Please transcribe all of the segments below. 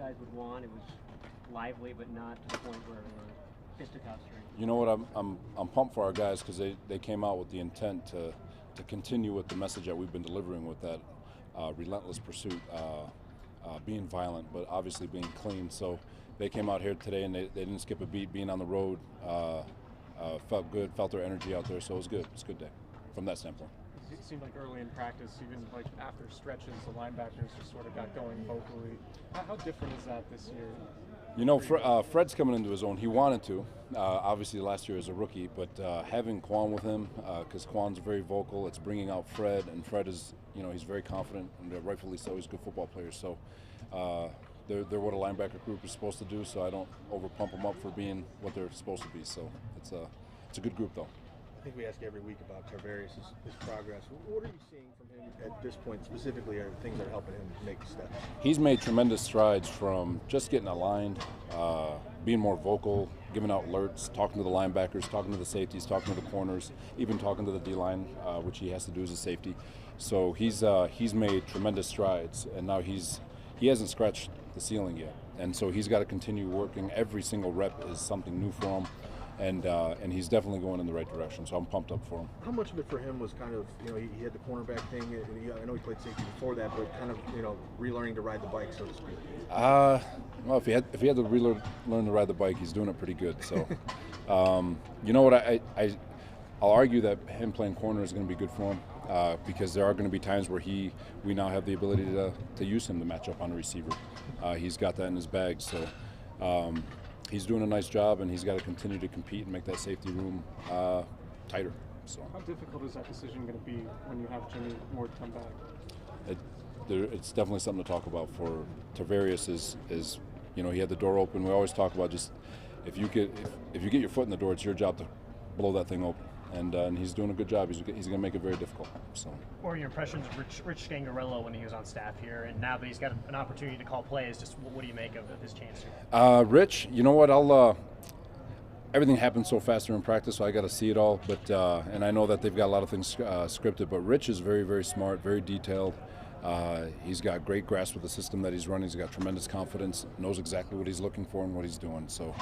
guys would want. It was lively, but not to the point where fisticuffs or anything. You know what? I'm pumped for our guys because they came out with the intent to continue with the message that we've been delivering with that relentless pursuit, being violent, but obviously being clean. So they came out here today and they didn't skip a beat. Being on the road, felt good, felt their energy out there. So it was good. It's a good day from that standpoint. It seemed like early in practice, even like after stretches, the linebackers just sort of got going vocally. How different is that this year? You know, Fred's coming into his own. He wanted to, obviously last year as a rookie, but having Quan with him, because Quan's very vocal, it's bringing out Fred, and Fred is, you know, he's very confident, and rightfully so. He's a good football player. So they're what a linebacker group is supposed to do. So I don't overpump them up for being what they're supposed to be. So it's a good group though. I think we ask every week about Tarvarius' his progress. What are you seeing from him at this point specifically, or things that are helping him make steps? He's made tremendous strides from just getting aligned, being more vocal, giving out alerts, talking to the linebackers, talking to the safeties, talking to the corners, even talking to the D-line, which he has to do as a safety. So he's made tremendous strides, and now he hasn't scratched the ceiling yet. And so he's got to continue working. Every single rep is something new for him. And he's definitely going in the right direction, so I'm pumped up for him. How much of it for him was kind of, you know, he had the cornerback thing, and I know he played safety before that, but kind of, you know, relearning to ride the bike, so to speak? Well, if he had to relearn to ride the bike, he's doing it pretty good. So, you know what, I'll argue that him playing corner is going to be good for him because there are going to be times where we now have the ability to use him to match up on a receiver. He's got that in his bag, so. He's doing a nice job, and he's got to continue to compete and make that safety room tighter. So. How difficult is that decision going to be when you have Jimmy Ward come back? It's definitely something to talk about for Tarvarius. Is you know, he had the door open. We always talk about just if you get your foot in the door, it's your job to blow that thing open. And he's doing a good job. He's going to make it very difficult. So. What were your impressions of Rich Scangarello when he was on staff here, and now that he's got an opportunity to call plays, just what do you make of his chance here? Rich, you know what? Everything happens so fast during practice, so I got to see it all. But and I know that they've got a lot of things scripted. But Rich is very, very smart, very detailed. He's got great grasp of the system that he's running. He's got tremendous confidence, knows exactly what he's looking for and what he's doing. So.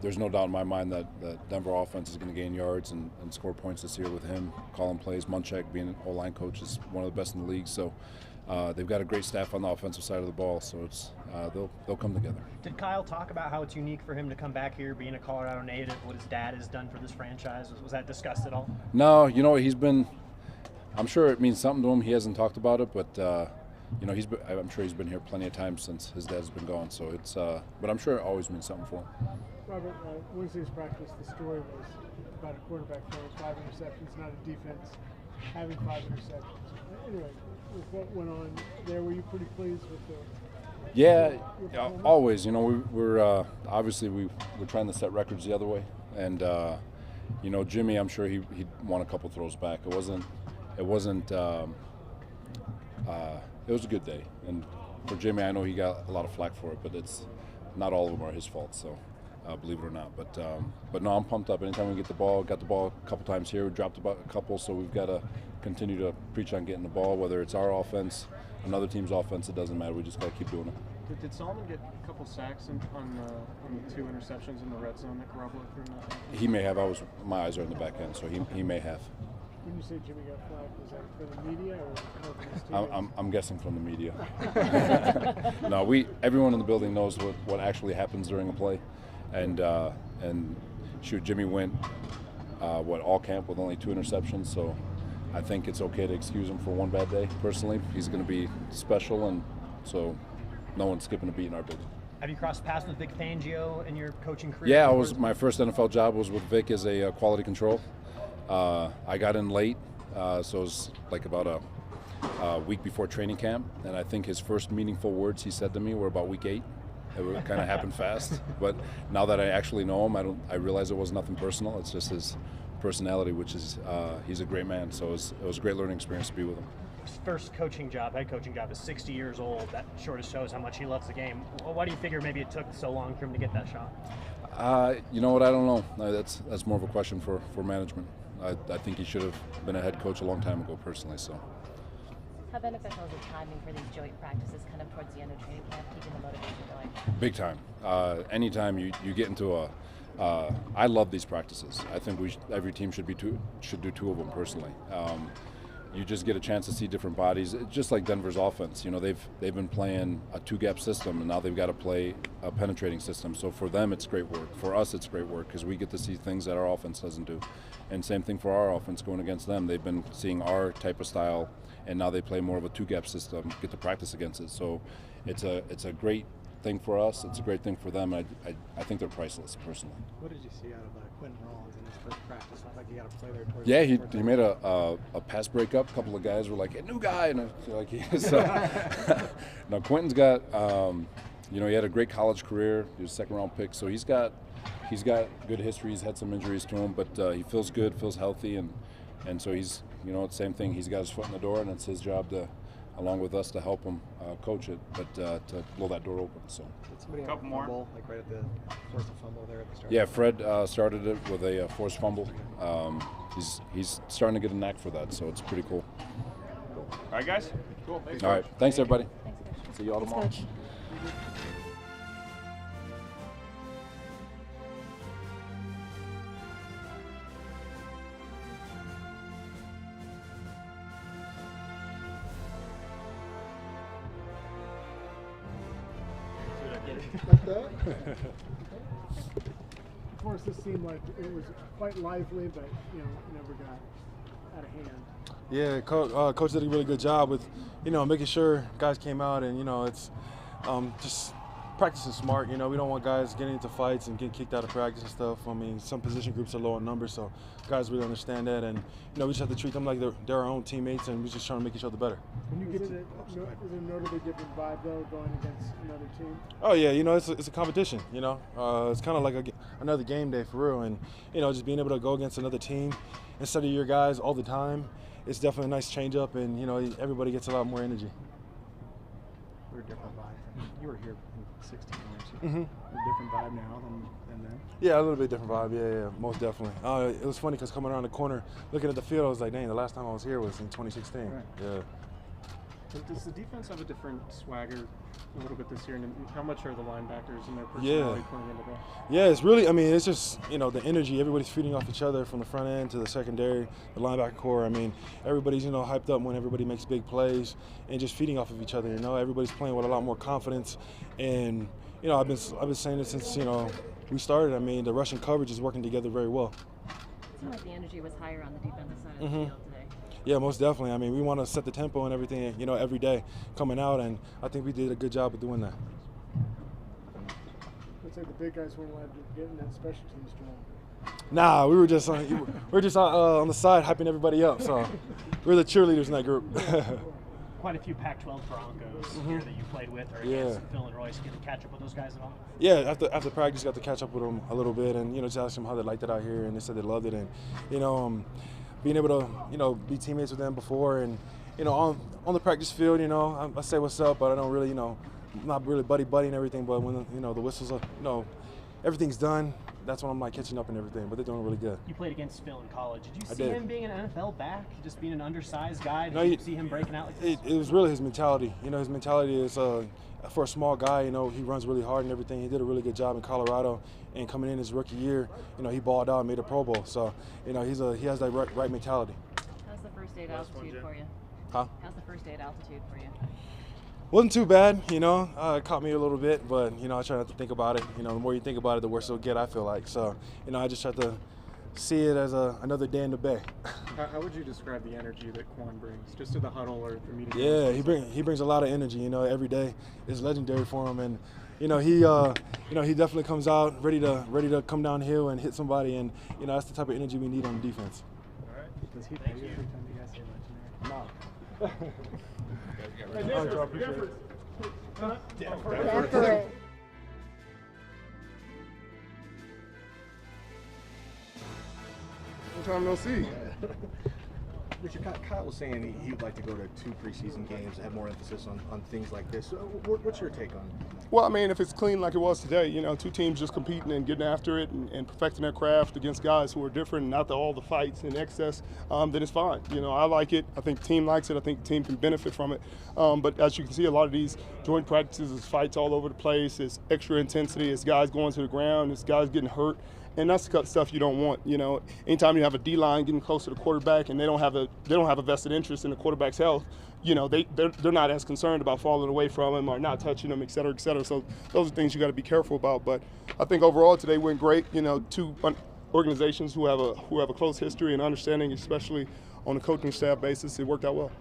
There's no doubt in my mind that the Denver offense is going to gain yards and score points this year with him calling plays. Munchak, being an O-line coach, is one of the best in the league. So they've got a great staff on the offensive side of the ball. So it's they'll come together. Did Kyle talk about how it's unique for him to come back here, being a Colorado native, what his dad has done for this franchise? Was that discussed at all? No, you know, I'm sure it means something to him. He hasn't talked about it, but you know, I'm sure he's been here plenty of times since his dad's been gone. So it's, but I'm sure it always means something for him. Robert, Wednesday's practice, the story was about a quarterback throwing 5 interceptions, not a defense having 5 interceptions. Anyway, with what went on there, were you pretty pleased with the? Yeah, always. You know, we're obviously we're trying to set records the other way, and you know, Jimmy, I'm sure he'd want a couple throws back. It wasn't. It was a good day, and for Jimmy, I know he got a lot of flack for it, but it's not all of them are his fault. So, believe it or not, but no, I'm pumped up. Anytime we got the ball a couple times here, we dropped about a couple, so we've got to continue to preach on getting the ball, whether it's our offense, another team's offense. It doesn't matter. We just got to keep doing it. Did Solomon get a couple sacks on the 2 interceptions in the red zone that Garoppolo threw in that? He may have. My eyes are on the back end, so he may have. When you say Jimmy got flagged, was that from the media or from his teammates? I'm guessing from the media. No, everyone in the building knows what actually happens during a play, and shoot, Jimmy went all camp with only 2 interceptions, so I think it's okay to excuse him for one bad day. Personally, he's going to be special, and so no one's skipping a beat in our building. Have you crossed paths with Vic Fangio in your coaching career? Yeah, my first NFL job was with Vic as a quality control. I got in late, so it was like about a week before training camp, and I think his first meaningful words he said to me were about week 8. It kind of happened fast, but now that I actually know him, I realize it was nothing personal. It's just his personality, which is he's a great man. So it was a great learning experience to be with him. His first coaching job, head coaching job, is 60 years old. That sort of shows how much he loves the game. Why do you figure maybe it took so long for him to get that shot? You know what? I don't know. That's more of a question for management. I think he should have been a head coach a long time ago, personally. So. How beneficial is the timing for these joint practices kind of towards the end of training camp, keeping the motivation going? Big time. Anytime you get into I love these practices. I think every team should do 2 of them personally. You just get a chance to see different bodies. It's just like Denver's offense. You know, they've been playing a 2-gap system, and now they've got to play a penetrating system. So for them, it's great work. For us, it's great work because we get to see things that our offense doesn't do. And same thing for our offense going against them. They've been seeing our type of style, and now they play more of a 2-gap system, get to practice against it. So it's a great thing for us. It's a great thing for them. I think they're priceless, personally. What did you see out of Quentin Rollins in his first practice? Not like he got to play there towards Yeah, he made a pass breakup. A couple of guys were like, "A new guy," and now Quentin's got, he had a great college career. He was a 2nd-round pick, so he's got good history. He's had some injuries to him, but he feels good, feels healthy, and so he's, it's the same thing. He's got his foot in the door, and it's his job to, along with us, to help him coach it, but to blow that door open. So. Somebody have a fumble, like right at the force a fumble there at the start. Yeah, Fred started it with a forced fumble. He's starting to get a knack for that, so it's pretty cool. All right, guys. Cool. Thanks, All right, thanks everybody. Thanks, See you all tomorrow. Coach. Like that? Of course, this seemed like it was quite lively, but never got out of hand. Yeah, coach did a really good job with, making sure guys came out, and it's just practicing smart. We don't want guys getting into fights and getting kicked out of practice and stuff. I mean, some position groups are low in numbers, so guys really understand that, and we just have to treat them like they're our own teammates, and we're just trying to make each other better. When you get is it a notably different vibe though going against another team? Oh yeah, it's a competition. It's kind of like another game day for real, and just being able to go against another team instead of your guys all the time, it's definitely a nice change up, and everybody gets a lot more energy. We're a different vibe. You were here in 16, weren't you? Mm-hmm. A different vibe now than then. Yeah, a little bit different vibe. Yeah, most definitely. It was funny because coming around the corner, looking at the field, I was like, dang, the last time I was here was in 2016. Right. Yeah. Does the defense have a different swagger a little bit this year, and how much are the linebackers and their personality playing into that? Yeah, it's really, it's just, the energy. Everybody's feeding off each other from the front end to the secondary, the linebacker core. Everybody's, hyped up when everybody makes big plays and just feeding off of each other. Everybody's playing with a lot more confidence. And, I've been saying this since, we started. The rushing coverage is working together very well. It seemed like the energy was higher on the defensive side of the field today. Yeah, most definitely. We want to set the tempo and everything, every day coming out, and I think we did a good job of doing that. Looks like the big guys weren't allowed to get in that special teams drill. Nah, we were just on the side hyping everybody up. So we're the cheerleaders in that group. Quite a few Pac-12 Broncos here that you played with, or against Phil and Royce. Get to catch up with those guys at all? Yeah, after practice, got to catch up with them a little bit, and just ask them how they liked it out here, and they said they loved it, and being able to be teammates with them before, and on the practice field, I say what's up, but I don't really, not really buddy and everything. But when the whistles are, everything's done, that's when I'm catching up and everything. But they're doing really good. You played against Phil in college. Did you see him being an NFL back, just being an undersized guy? Did you see him breaking out like this? It was really his mentality. His mentality is for a small guy. He runs really hard and everything. He did a really good job in Colorado, and coming in his rookie year, he balled out and made a Pro Bowl. So he has that right mentality. How's the first day at altitude for you? Huh? How's the first day at altitude for you? Wasn't too bad, it caught me a little bit, but, I try not to think about it. The more you think about it, the worse it'll get, I feel like. So, I just try to see it as another day in the bay. How would you describe the energy that Quan brings, just to the huddle or the meeting? Yeah, he brings a lot of energy, every day is legendary for him. And, he definitely comes out ready to come downhill and hit somebody, and, that's the type of energy we need on defense. All right. Does he pay you every time you guys say legendary? No. Long time no see. Richard, Kyle was saying he'd like to go to 2 preseason games and have more emphasis on things like this. What's your take on it? Well, I mean, if it's clean like it was today, you know, 2 teams just competing and getting after it and perfecting their craft against guys who are different, not all the fights and excess, then it's fine. You know, I like it. I think the team likes it. I think the team can benefit from it. But as you can see, a lot of these joint practices is fights all over the place. It's extra intensity. It's guys going to the ground. It's guys getting hurt. And that's the stuff you don't want. You know, anytime you have a D-line getting close to the quarterback and they don't have a vested interest in the quarterback's health, you know, they're not as concerned about falling away from him or not touching him, et cetera, et cetera. So those are things you got to be careful about. But I think overall today went great. You know, 2 organizations who have a close history and understanding, especially on a coaching staff basis, it worked out well.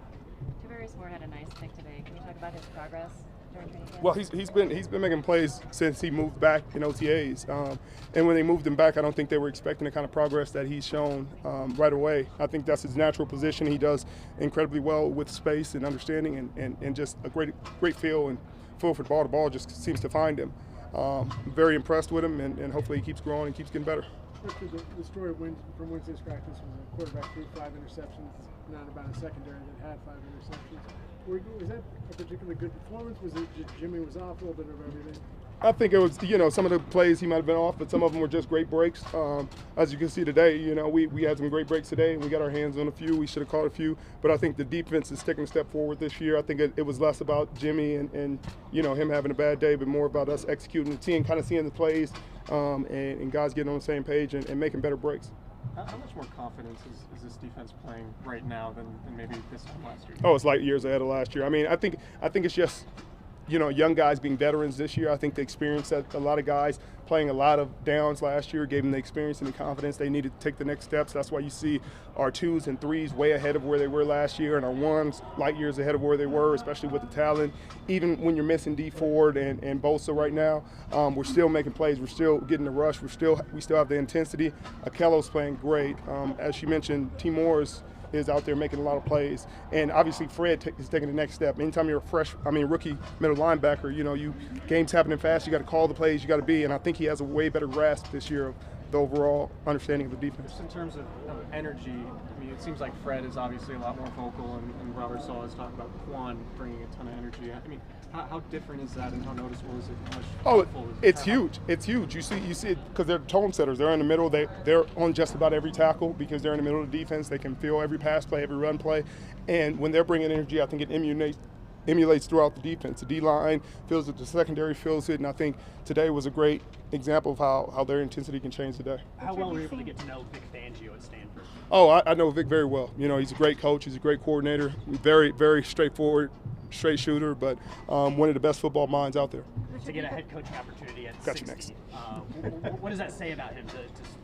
Tavares Ward had a nice pick today. Can you talk about his progress during training camp? Well, he's been making plays since he moved back in OTAs, and when they moved him back, I don't think they were expecting the kind of progress that he's shown right away. I think that's his natural position. He does incredibly well with space and understanding, and just a great feel and feel for the ball. The ball just seems to find him. I'm very impressed with him, and hopefully he keeps growing and keeps getting better. The story from Wednesday's practice was a quarterback threw 5 interceptions, not about a secondary that had 5 interceptions. Was that a particularly good performance? Was it just Jimmy was off, a little bit of everything? I think it was, you know, some of the plays he might have been off, but some of them were just great breaks. As you can see today, you know, we had some great breaks today, and we got our hands on a few. We should have caught a few, but I think the defense is taking a step forward this year. I think it was less about Jimmy and you know, him having a bad day, but more about us executing the team, kind of seeing the plays, and guys getting on the same page and making better breaks. How much more confidence is this defense playing right now than maybe this time last year? Oh, it's light years ahead of last year. I mean, I think it's just, you know, young guys being veterans this year. I think the experience that a lot of guys playing a lot of downs last year gave them the experience and the confidence they needed to take the next steps. That's why you see our 2s and 3s way ahead of where they were last year, and our 1s light years ahead of where they were, especially with the talent. Even when you're missing D Ford and Bosa right now, we're still making plays. We're still getting the rush. We still have the intensity. Akello's playing great. As you mentioned, Timor's is out there making a lot of plays, and obviously Fred is taking the next step. Anytime you're a rookie middle linebacker, you know, games happening fast, you got to call the plays, you got to be, and I think he has a way better grasp this year of the overall understanding of the defense. Just in terms of energy, I mean, it seems like Fred is obviously a lot more vocal, and Robert Saleh is talking about Quan bringing a ton of energy. I mean, how different is that, and how noticeable is it? How much helpful is it? It's huge. It's huge. You see it because they're tone setters. They're in the middle. They're on just about every tackle because they're in the middle of the defense. They can feel every pass play, every run play, and when they're bringing energy, I think it emulates throughout the defense. The D-line feels it, the secondary feels it, and I think today was a great example of how their intensity can change today. How well were you able to get to know Vic Fangio at Stanford? Oh, I know Vic very well. You know, he's a great coach. He's a great coordinator. Very, very straightforward, straight shooter, but one of the best football minds out there. To get a head coaching opportunity at 60, what does that say about him to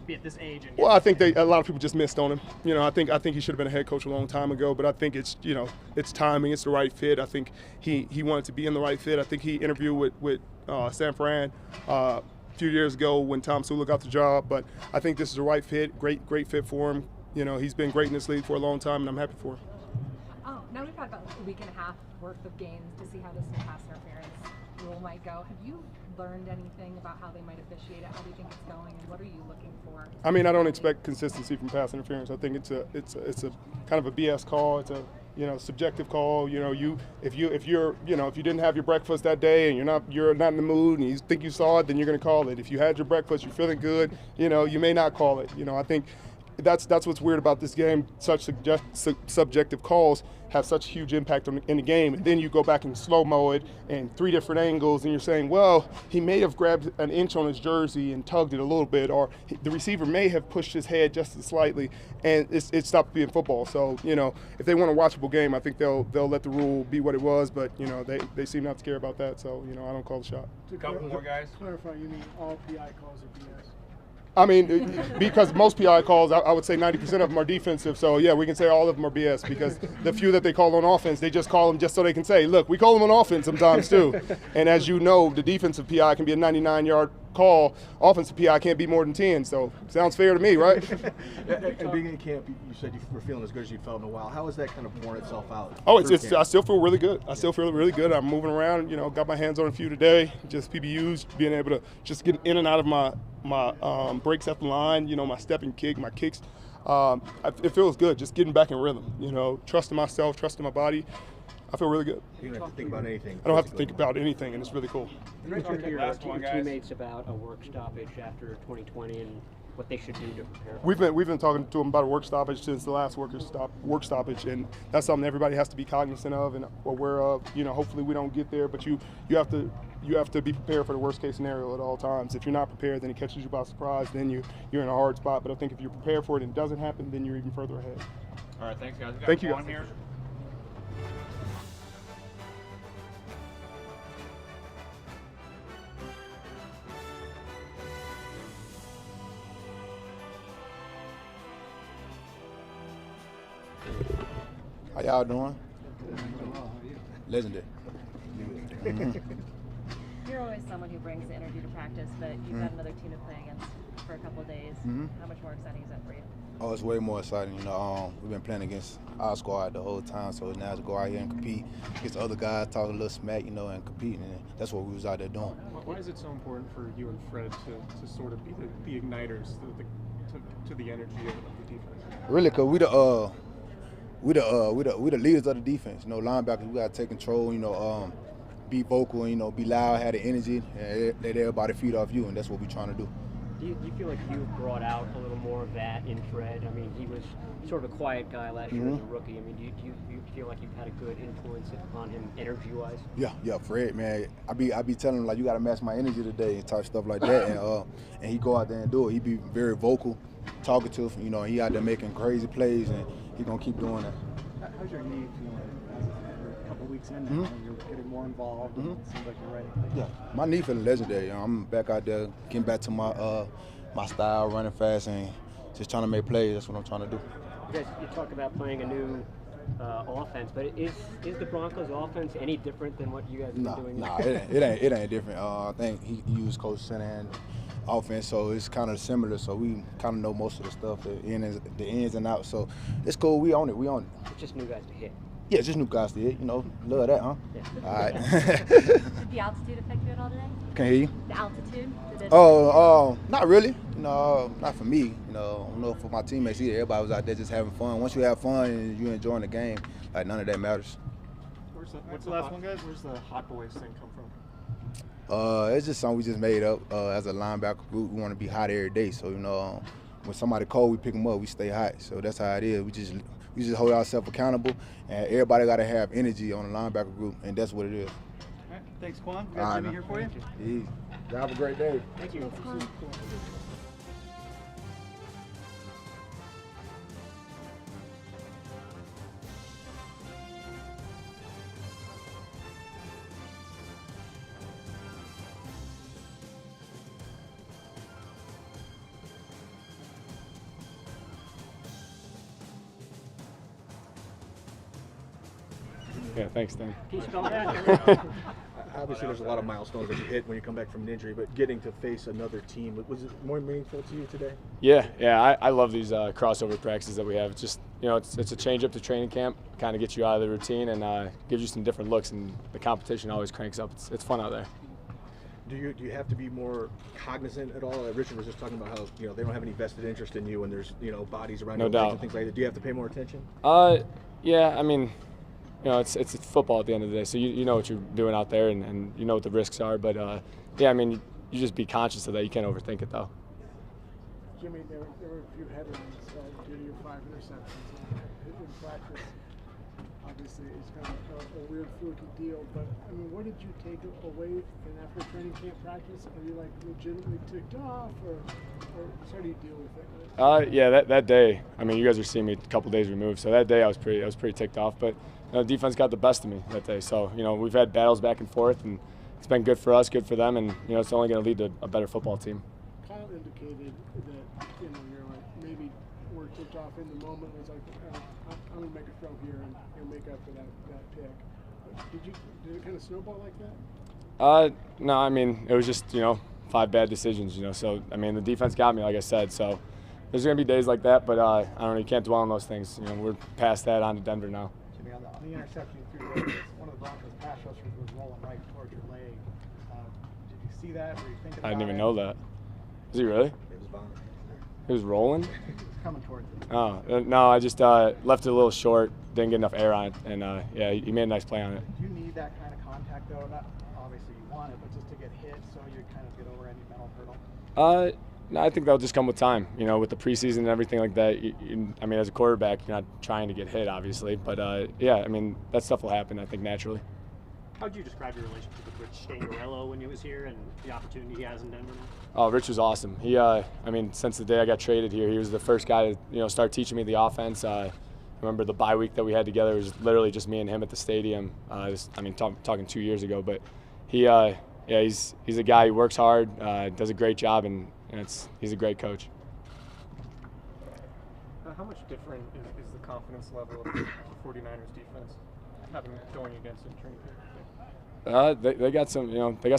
be at this age? And I think a lot of people just missed on him. You know, I think he should have been a head coach a long time ago, but I think it's timing. It's the right fit. I think he wanted to be in the right fit. I think he interviewed with San Fran a few years ago when Tom Sula got the job, but I think this is the right fit. Great fit for him. You know, he's been great in this league for a long time, and I'm happy for him. Now we've had about a week and a half worth of games to see how this new pass interference rule might go. Have you learned anything about how they might officiate it? How do you think it's going, and what are you looking for? I mean, I don't expect consistency from pass interference. I think it's a kind of a BS call. It's a subjective call. You know, if you didn't have your breakfast that day and you're not in the mood and you think you saw it, then you're going to call it. If you had your breakfast, you're feeling good, you may not call it. I think that's what's weird about this game. Such subjective calls have such a huge impact in the game, and then you go back and slow-mo it in 3 different angles, and you're saying, well, he may have grabbed an inch on his jersey and tugged it a little bit, or the receiver may have pushed his head just slightly, and it stopped being football. So, if they want a watchable game, I think they'll let the rule be what it was, but, they seem not to care about that, so, I don't call the shot. A couple more guys. To clarify, you mean all PI calls are BS? I mean, because most PI calls, I would say 90% of them are defensive. So, yeah, we can say all of them are BS because the few that they call on offense, they just call them just so they can say, look, we call them on offense sometimes too. And as you know, the defensive PI can be a 99-yard call. Offensive PI can't be more than 10. So, sounds fair to me, right? At being in camp, you said you were feeling as good as you felt in a while. How has that kind of worn itself out? Oh, I still feel really good. I still feel really good. I'm moving around, got my hands on a few today, just PBUs, being able to just get in and out of my breaks up the line, my step and kick, my kicks. it feels good just getting back in rhythm. You know, trusting myself, trusting my body. I feel really good. You don't have to think about anything. I don't have to think about anything, and it's really cool. You talk to your teammates about a work stoppage after 2020 and what they should do to prepare. We've been talking to them about a work stoppage since the last work stoppage, and that's something everybody has to be cognizant of and aware of. You know, hopefully we don't get there, but you have to be prepared for the worst case scenario at all times. If you're not prepared, then it catches you by surprise. Then you're in a hard spot. But I think if you're prepared for it and it doesn't happen, then you're even further ahead. All right, thanks guys. Thank you. Here. How y'all doing? Legendary. You're always someone who brings the energy to practice, but you've got another team to play against for a couple of days. How much more exciting is that for you? Oh, it's way more exciting. You know, we've been playing against our squad the whole time, so now to go out here and compete against other guys, talk a little smack, you know, and compete, and that's what we was out there doing. Why is it so important for you and Fred to sort of be the igniters to the energy of the defense? Really, cause we the leaders of the defense. You know, linebackers, we gotta take control. You know, be vocal. You know, be loud, have the energy, and let everybody feed off you, and that's what we're trying to do. Do you feel like you've brought out a little more of that in Fred? I mean, he was sort of a quiet guy last year as a rookie. I mean, do you feel like you've had a good influence on him energy-wise? Yeah, Fred, man. I be telling him like, you got to match my energy today and type stuff like that, and he go out there and do it. He be very vocal, talkative. You know, he out there making crazy plays, and he gonna keep doing that. How's your knee feeling? You're a couple weeks in now, you're getting more involved. It seems like you're ready. Yeah, my knee feeling legendary. You know, I'm back out there, getting back to my style, running fast, and just trying to make plays. That's what I'm trying to do. You talk about playing a new offense, but is the Broncos offense any different than what you guys have been doing? Nah, it ain't different. I think he used Coach Shanahan offense, so it's kind of similar. So we kind of know most of the stuff, the ins and outs. So it's cool. We own it. It's just new guys to hit. Yeah, just new guys to hit. You know, love that, huh? Yeah. All right. Did the altitude affect you at all today? Can hear you? The altitude? Not really. You know, not for me. You know, I don't know for my teammates either. Everybody was out there just having fun. Once you have fun and you're enjoying the game, like none of that matters. What's the last one, guys? Where's the Hot Boys thing come from? It's just something we just made up as a linebacker group. We want to be hot every day. So, you know, when somebody cold, we pick them up. We stay hot. So that's how it is. We just hold ourselves accountable, and everybody got to have energy on the linebacker group, and that's what it is. All right, thanks, Quan. We got Jimmy here for you. Easy. Have a great day. Thank you. Yeah, thanks, Dan. Can you spell that? Obviously, there's a lot of milestones that you hit when you come back from an injury, but getting to face another team, was it more meaningful to you today? Yeah, I love these crossover practices that we have. It's just, you know, it's a change up to training camp, kind of gets you out of the routine and gives you some different looks, and the competition always cranks up. It's fun out there. Do you have to be more cognizant at all? Richard was just talking about how, you know, they don't have any vested interest in you, and there's, you know, bodies around No your doubt. legs and things like that. Do you have to pay more attention? Yeah, I mean, you know, it's football at the end of the day, so you know what you're doing out there, and you know what the risks are. But yeah, I mean, you just be conscious of that. You can't overthink it, though. Jimmy, there were a few headlines due to your 5 interceptions in practice. Obviously, it's kind of a weird, fluky deal. But I mean, what did you take away from after training camp practice? Are you like legitimately ticked off, or how do you deal with it? Yeah, that day. I mean, you guys are seeing me a couple days removed, so that day I was pretty ticked off. But you know, the defense got the best of me that day. So you know, we've had battles back and forth, and it's been good for us, good for them, and you know, it's only going to lead to a better football team. Kyle indicated that you're like maybe were ticked off in the moment. Was like, I'm gonna make a throw here and you'll make up for that pick. Did it kind of snowball like that? No, I mean, it was just, you know, 5 bad decisions, you know. So, I mean, the defense got me, like I said. So, there's going to be days like that, but I don't know, you can't dwell on those things. You know, we're past that, on to Denver now. Jimmy, on the interception you threw, one of the Broncos pass rushers was rolling right towards your leg. Did you see that? Were you thinking about it? I didn't even know that. Is he really? It was bombing. He was rolling? Coming towards it. Oh, no, I just left it a little short, didn't get enough air on it, and yeah, he made a nice play on it. Do you need that kind of contact, though? Not obviously you want it, but just to get hit so you kind of get over any mental hurdle? No, I think that'll just come with time. You know, with the preseason and everything like that. I mean, as a quarterback, you're not trying to get hit, obviously, but yeah, I mean, that stuff will happen, I think, naturally. How would you describe your relationship with Rich Scangarello when he was here and the opportunity he has in Denver now? Oh, Rich was awesome. He, I mean, since the day I got traded here, he was the first guy to, start teaching me the offense. I remember the bye week that we had together. It was literally just me and him at the stadium. Talking 2 years ago, but he, he's a guy who works hard, does a great job, and he's a great coach. How much different is the confidence level of the 49ers defense going against it in training camp? They got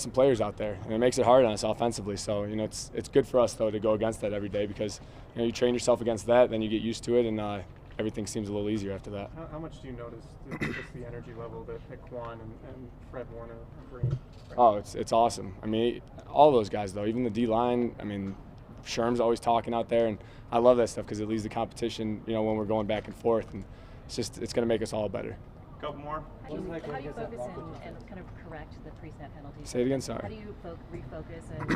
some players out there, and it makes it hard on us offensively. So it's good for us though to go against that every day because you train yourself against that, then you get used to it, and everything seems a little easier after that. How much do you notice just the energy level that Quan and Fred Warner are bringing? Oh, it's awesome. I mean, all those guys though, even the D line. I mean, Sherm's always talking out there, and I love that stuff because it leads the competition. When we're going back and forth, and it's going to make us all better. Couple more. How do you focus and kind of correct the pre-snap penalties? Say it again, sorry. How do you refocus and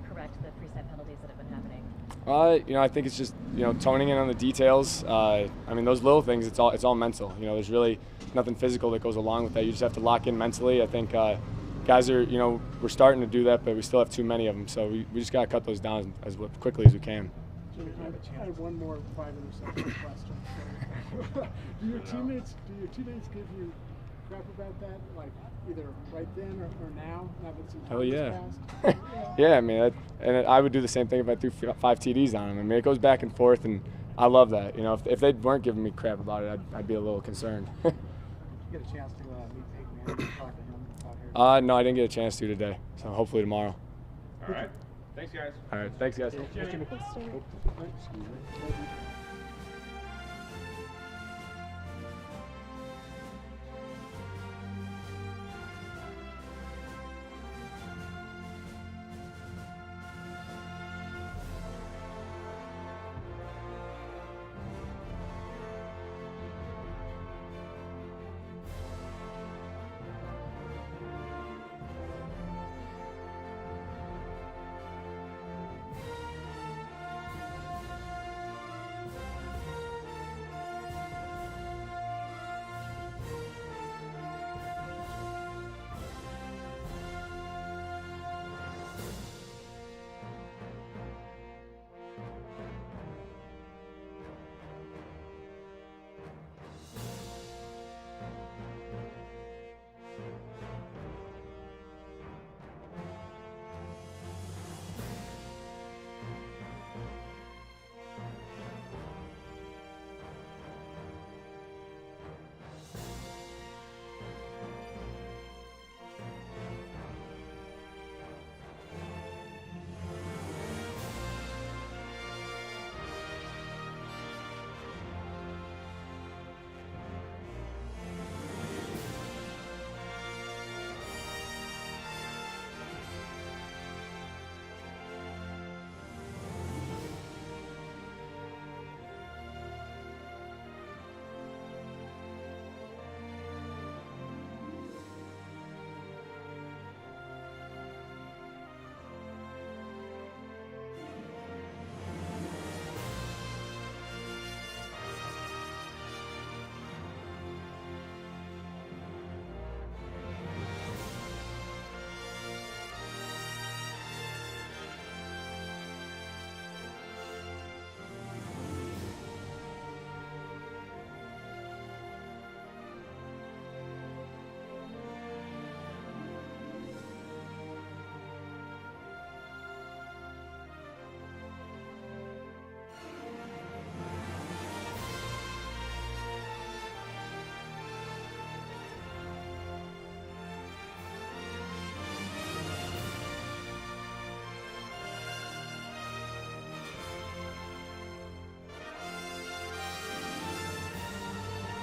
correct the pre-snap penalties that have been happening? I think it's just toning in on the details. I mean, those little things. It's all mental. There's really nothing physical that goes along with that. You just have to lock in mentally. I think guys are we're starting to do that, but we still have too many of them. So we just got to cut those down as quickly as we can. I have one more 5 interception question. Do your teammates give you crap about that, like either right then or now that some time Hell yeah. has passed? Yeah, I mean, I would do the same thing if I threw 5 TDs on them. I mean, it goes back and forth, and I love that. If they weren't giving me crap about it, I'd be a little concerned. Did you get a chance to meet Peyton Manning and talk to him about here? No, I didn't get a chance to today, so hopefully tomorrow. All right. Thanks, guys. All right, thanks, guys. Cheers, Jimmy. Thanks, Jimmy. Excuse me.